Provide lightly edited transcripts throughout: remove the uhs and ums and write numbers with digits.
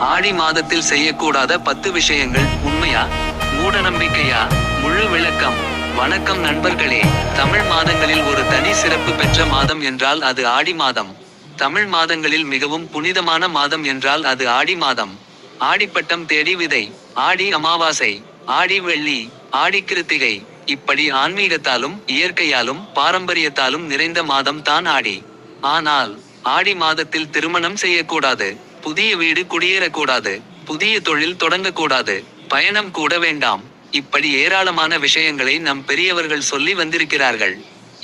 ஆடி மாதத்தில் செய்யக்கூடாத 10 விஷயங்கள் உண்மையா மூடநம்பிக்கையா? முழு விளக்கம். வணக்கம் நண்பர்களே. தமிழ் மாதங்களில் ஒரு தனி சிறப்பு பெற்ற மாதம் என்றால் அது ஆடி மாதம். தமிழ் மாதங்களில் மிகவும் புனிதமான மாதம் என்றால் அது ஆடி மாதம். ஆடிப்பட்டம் தேடி விதை, ஆடி அமாவாசை, ஆடி வெள்ளி, ஆடி கிருத்திகை, இப்படி ஆன்மீகத்தாலும் இயற்கையாலும் பாரம்பரியத்தாலும் நிறைந்த மாதம் தான் ஆடி. ஆனால் ஆடி மாதத்தில் திருமணம் செய்யக்கூடாது, புதிய வீடு குடியேறக்கூடாது, புதிய தொழில் தொடங்கக்கூடாது, பயணம் கூட வேண்டாம். இப்படி ஏராளமான விஷயங்களை நம் பெரியவர்கள் சொல்லி வந்திருக்கிறார்கள்.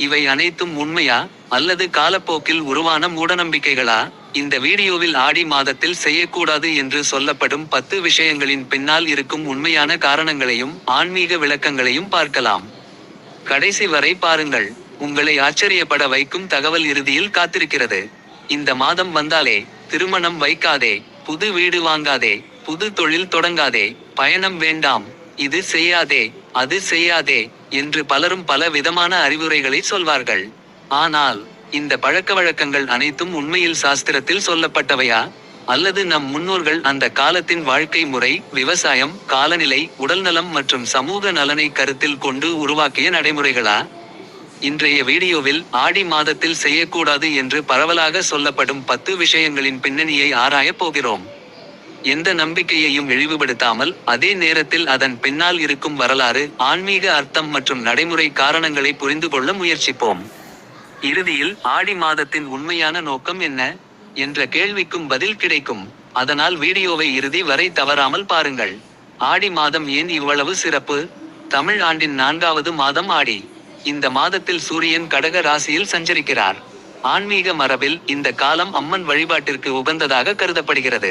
இவை அனைத்தும் உண்மையா அல்லது காலப்போக்கில் உருவான மூடநம்பிக்கைகளா? இந்த வீடியோவில் ஆடி மாதத்தில் செய்யக்கூடாது என்று சொல்லப்படும் 10 விஷயங்களின் பின்னால் இருக்கும் உண்மையான காரணங்களையும் ஆன்மீக விளக்கங்களையும் பார்க்கலாம். கடைசி வரை பாருங்கள். உங்களை ஆச்சரியப்பட வைக்கும் தகவல் இறுதியில் காத்திருக்கிறது. இந்த மாதம் வந்தாலே திருமணம் வைக்காதே, புது வீடு வாங்காதே, புது தொழில் தொடங்காதே, பயணம் வேண்டாம், இது செய்யாதே, அது செய்யாதே என்று பலரும் பல விதமான அறிவுரைகளை சொல்வார்கள். ஆனால் இந்த பழக்கவழக்கங்கள் அனைத்தும் உண்மையில் சாஸ்திரத்தில் சொல்லப்பட்டவையா? அல்லது நம் முன்னோர்கள் அந்த காலத்தின் வாழ்க்கை முறை, விவசாயம், காலநிலை, உடல்நலம் மற்றும் சமூக நலனை கருத்தில் கொண்டு உருவாக்கிய நடைமுறைகளா? இன்றைய வீடியோவில் ஆடி மாதத்தில் செய்யக்கூடாது என்று பரவலாக சொல்லப்படும் 10 விஷயங்களின் பின்னணியை ஆராயப் போகிறோம். எந்த நம்பிக்கையையும் இழிவுபடுத்தாமல் அதே நேரத்தில் அதன் பின்னால் இருக்கும் வரலாறு, ஆன்மீக அர்த்தம் மற்றும் நடைமுறை காரணங்களை புரிந்து கொள்ள முயற்சிப்போம். இறுதியில் ஆடி மாதத்தின் உண்மையான நோக்கம் என்ன என்ற கேள்விக்கும் பதில் கிடைக்கும். அதனால் வீடியோவை இறுதி வரை தவறாமல் பாருங்கள். ஆடி மாதம் ஏன் இவ்வளவு சிறப்பு? தமிழ் ஆண்டின் 4வது மாதம் ஆடி. இந்த மாதத்தில் சூரியன் கடக ராசியில் சஞ்சரிக்கிறார். ஆன்மீக மரபில் இந்த காலம் அம்மன் வழிபாட்டிற்கு உகந்ததாக கருதப்படுகிறது.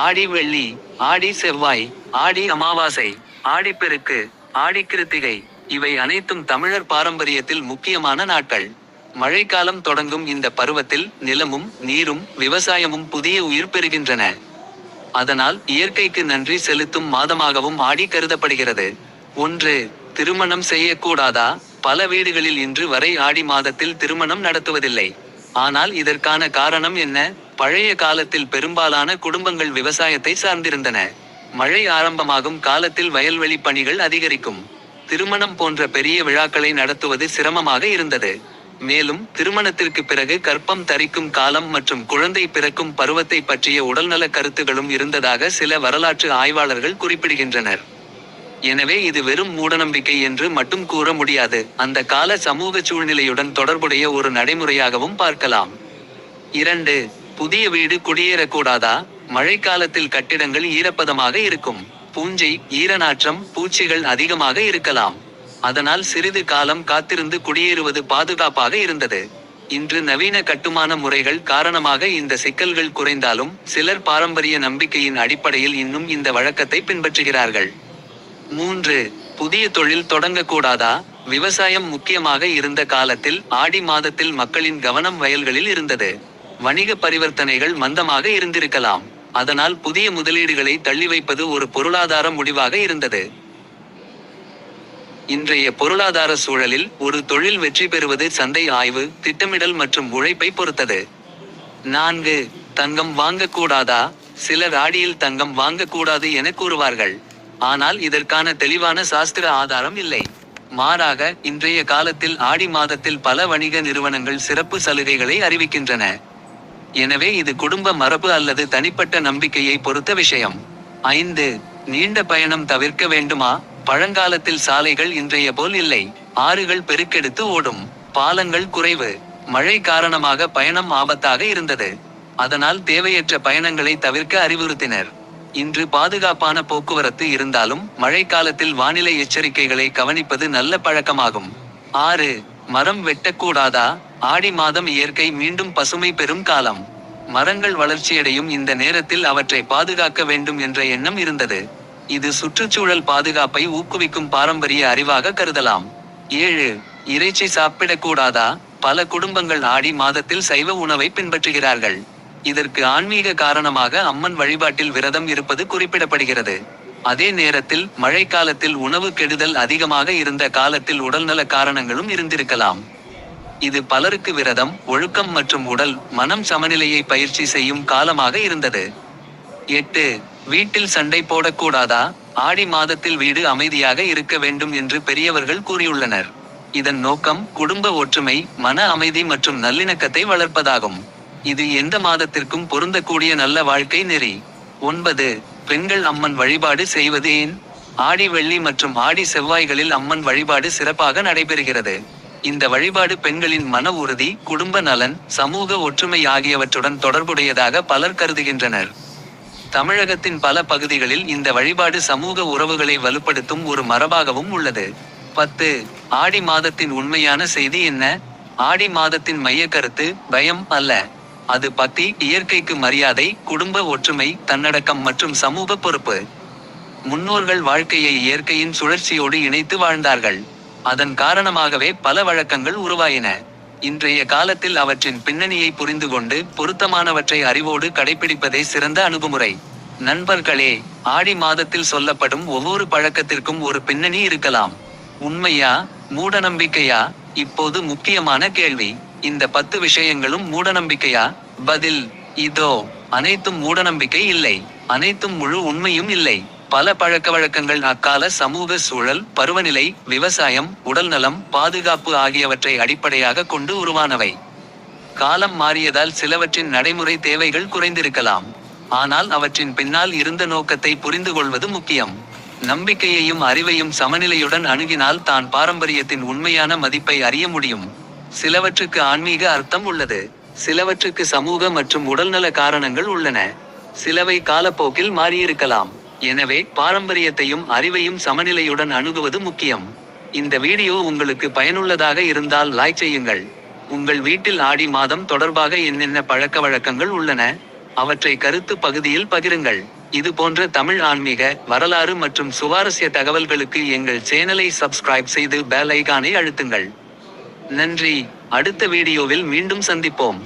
ஆடி வெள்ளி, ஆடி செவ்வாய், ஆடி அமாவாசை, ஆடிப்பெருக்கு, ஆடி கிருத்திகை, இவை அனைத்தும் தமிழர் பாரம்பரியத்தில் முக்கியமான நாட்கள். மழைக்காலம் தொடங்கும் இந்த பருவத்தில் நிலமும் நீரும் விவசாயமும் புதிய உயிர் பெறுகின்றன. அதனால் இயற்கைக்கு நன்றி செலுத்தும் மாதமாகவும் ஆடி கருதப்படுகிறது. 1. திருமணம் செய்யக்கூடாதா? பல வீடுகளில் இன்று வரை ஆடி மாதத்தில் திருமணம் நடத்துவதில்லை. ஆனால் இதற்கான காரணம் என்ன? பழைய காலத்தில் பெரும்பாலான குடும்பங்கள் விவசாயத்தை சார்ந்திருந்தன. மழை ஆரம்பமாகும் காலத்தில் வயல்வெளி பணிகள் அதிகரிக்கும். திருமணம் போன்ற பெரிய விழாக்களை நடத்துவது சிரமமாக இருந்தது. மேலும் திருமணத்திற்கு பிறகு கர்ப்பம் தரிக்கும் காலம் மற்றும் குழந்தை பிறக்கும் பருவத்தை பற்றிய உடல்நல கருத்துகளும் இருந்ததாக சில வரலாற்று ஆய்வாளர்கள் குறிப்பிடுகின்றனர். எனவே இது வெறும் மூடநம்பிக்கை என்று மட்டும் கூற முடியாது, அந்த கால சமூக சூழ்நிலையுடன் தொடர்புடைய ஒரு நடைமுறையாகவும் பார்க்கலாம். 2. புதிய வீடு குடியேறக்கூடாதா? மழைக்காலத்தில் கட்டிடங்கள் ஈரப்பதமாக இருக்கும். பூஞ்சை, ஈரநாற்றம், பூச்சிகள் அதிகமாக இருக்கலாம். அதனால் சிறிது காலம் காத்திருந்து குடியேறுவது பாதுகாப்பாக இருந்தது. இன்று நவீன கட்டுமான முறைகள் காரணமாக இந்த சிக்கல்கள் குறைந்தாலும் சிலர் பாரம்பரிய நம்பிக்கையின் அடிப்படையில் இன்னும் இந்த வழக்கத்தை பின்பற்றுகிறார்கள். 3. புதிய தொழில் தொடங்கக்கூடாதா? விவசாயம் முக்கியமாக இருந்த காலத்தில் ஆடி மாதத்தில் மக்களின் கவனம் வயல்களில் இருந்தது. வணிக பரிவர்த்தனைகள் மந்தமாக இருந்திருக்கலாம். அதனால் புதிய முதலீடுகளை தள்ளி வைப்பது ஒரு பொருளாதார முடிவாக இருந்தது. இன்றைய பொருளாதார சூழலில் ஒரு தொழில் வெற்றி பெறுவது சந்தை ஆய்வு, திட்டமிடல் மற்றும் உழைப்பை பொறுத்தது. 4. தங்கம் வாங்கக்கூடாதா? சிலர் ஆடியில் தங்கம் வாங்கக்கூடாது என கூறுவார்கள். ஆனால் இதற்கான தெளிவான சாஸ்திர ஆதாரம் இல்லை. மாறாக இன்றைய காலத்தில் ஆடி மாதத்தில் பல வணிக நிறுவனங்கள் சிறப்பு சலுகைகளை அறிவிக்கின்றன. எனவே இது குடும்ப மரபு அல்லது தனிப்பட்ட நம்பிக்கையை பொறுத்த விஷயம். 5. நீண்ட பயணம் தவிர்க்க வேண்டுமா? பழங்காலத்தில் சாலைகள் இன்றைய போல் இல்லை. ஆறுகள் பெருக்கெடுத்து ஓடும், பாலங்கள் குறைவு. மழை காரணமாக பயணம் ஆபத்தாக இருந்தது. அதனால் தேவையற்ற பயணங்களை தவிர்க்க அறிவுறுத்தினர். இன்று பாதுகாப்பான போக்குவரத்து இருந்தாலும் மழைக்காலத்தில் வானிலை எச்சரிக்கைகளை கவனிப்பது நல்ல பழக்கமாகும். 6. மரம் வெட்டக்கூடாதா? ஆடி மாதம் இயற்கை மீண்டும் பசுமை பெறும் காலம். மரங்கள் வளர்ச்சியடையும் இந்த நேரத்தில் அவற்றை பாதுகாக்க வேண்டும் என்ற எண்ணம் இருந்தது. இது சுற்றுச்சூழல் பாதுகாப்பை ஊக்குவிக்கும் பாரம்பரிய அறிவாக கருதலாம். 7. இறைச்சி சாப்பிடக்கூடாதா? பல குடும்பங்கள் ஆடி மாதத்தில் சைவ உணவை பின்பற்றுகிறார்கள். இதற்கு ஆன்மீக காரணமாக அம்மன் வழிபாட்டில் விரதம் இருப்பது குறிப்பிடப்படுகிறது. அதே நேரத்தில் மழைக்காலத்தில் உணவு கெடுதல் அதிகமாக இருந்த காலத்தில் உடல்நல காரணங்களும் இருந்திருக்கலாம். இது பலருக்கு விரதம், ஒழுக்கம் மற்றும் உடல் மனம் சமநிலையை பயிற்சி செய்யும் காலமாக இருந்தது. 8. வீட்டில் சண்டை போடக்கூடாதா? ஆடி மாதத்தில் வீடு அமைதியாக இருக்க வேண்டும் என்று பெரியவர்கள் கூறியுள்ளனர். இதன் நோக்கம் குடும்ப ஒற்றுமை, மன அமைதி மற்றும் நல்லிணக்கத்தை வளர்ப்பதாகும். இது எந்த மாதத்திற்கும் பொருந்தக்கூடிய நல்ல வாழ்க்கை நெறி. 9. பெண்கள் அம்மன் வழிபாடு செய்வது ஏன்? ஆடி வெள்ளி மற்றும் ஆடி செவ்வாய்களில் அம்மன் வழிபாடு சிறப்பாக நடைபெறுகிறது. இந்த வழிபாடு பெண்களின் மன உறுதி, குடும்ப நலன், சமூக ஒற்றுமை ஆகியவற்றுடன் தொடர்புடையதாக பலர் கருதுகின்றனர். தமிழகத்தின் பல பகுதிகளில் இந்த வழிபாடு சமூக உறவுகளை வலுப்படுத்தும் ஒரு மரபாகவும் உள்ளது. 10. ஆடி மாதத்தின் உண்மையான செய்தி என்ன? ஆடி மாதத்தின் மைய கருத்து பயம் அல்ல. அது பக்தி, இயற்கைக்கு மரியாதை, குடும்ப ஒற்றுமை, தன்னடக்கம் மற்றும் சமூக பொறுப்பு. முன்னோர்கள் வாழ்க்கையை இயற்கையின் சுழற்சியோடு இணைத்து வாழ்ந்தார்கள். அதன் காரணமாகவே பல வழக்கங்கள் உருவாயின. இன்றைய காலத்தில் அவற்றின் பின்னணியை புரிந்து கொண்டு பொருத்தமானவற்றை அறிவோடு கடைபிடிப்பதே சிறந்த அணுகுமுறை. நண்பர்களே, ஆடி மாதத்தில் சொல்லப்படும் ஒவ்வொரு பழக்கத்திற்கும் ஒரு பின்னணி இருக்கலாம். உண்மையா, மூடநம்பிக்கையா? இப்போது முக்கியமான கேள்வி, இந்த 10 விஷயங்களும் மூடநம்பிக்கையா? பதில் இதோ. அனைத்தும் மூடநம்பிக்கை இல்லை. அனைத்தும் முழு உண்மையும் இல்லை. பல பழக்கவழக்கங்கள் அக்கால சமூக சூழல், பருவநிலை, விவசாயம், உடல்நலம், பாதுகாப்பு ஆகியவற்றை அடிப்படையாக கொண்டு உருவானவை. காலம் மாறியதால் சிலவற்றின் நடைமுறை தேவைகள் குறைந்திருக்கலாம். ஆனால் அவற்றின் பின்னால் இருந்த நோக்கத்தை புரிந்து கொள்வது முக்கியம். நம்பிக்கையையும் அறிவையும் சமநிலையுடன் அணுகினால் தான் பாரம்பரியத்தின் உண்மையான மதிப்பை அறிய முடியும். சிலவற்றுக்கு ஆன்மீக அர்த்தம் உள்ளது. சிலவற்றுக்கு சமூக மற்றும் உடல்நல காரணங்கள் உள்ளன. சிலவை காலப்போக்கில் மாறியிருக்கலாம். எனவே பாரம்பரியத்தையும் அறிவையும் சமநிலையுடன் அணுகுவது முக்கியம். இந்த வீடியோ உங்களுக்கு பயனுள்ளதாக இருந்தால் லைக் செய்யுங்கள். உங்கள் வீட்டில் ஆடி மாதம் தொடர்பாக என்னென்ன பழக்க வழக்கங்கள் உள்ளன? அவற்றை கருத்து பகுதியில் பகிருங்கள். இது போன்ற தமிழ் ஆன்மீக, வரலாறு மற்றும் சுவாரஸ்ய தகவல்களுக்கு எங்கள் சேனலை சப்ஸ்கிரைப் செய்து பெல் ஐகானை அழுத்துங்கள். நன்றி. அடுத்த வீடியோவில் மீண்டும் சந்திப்போம்.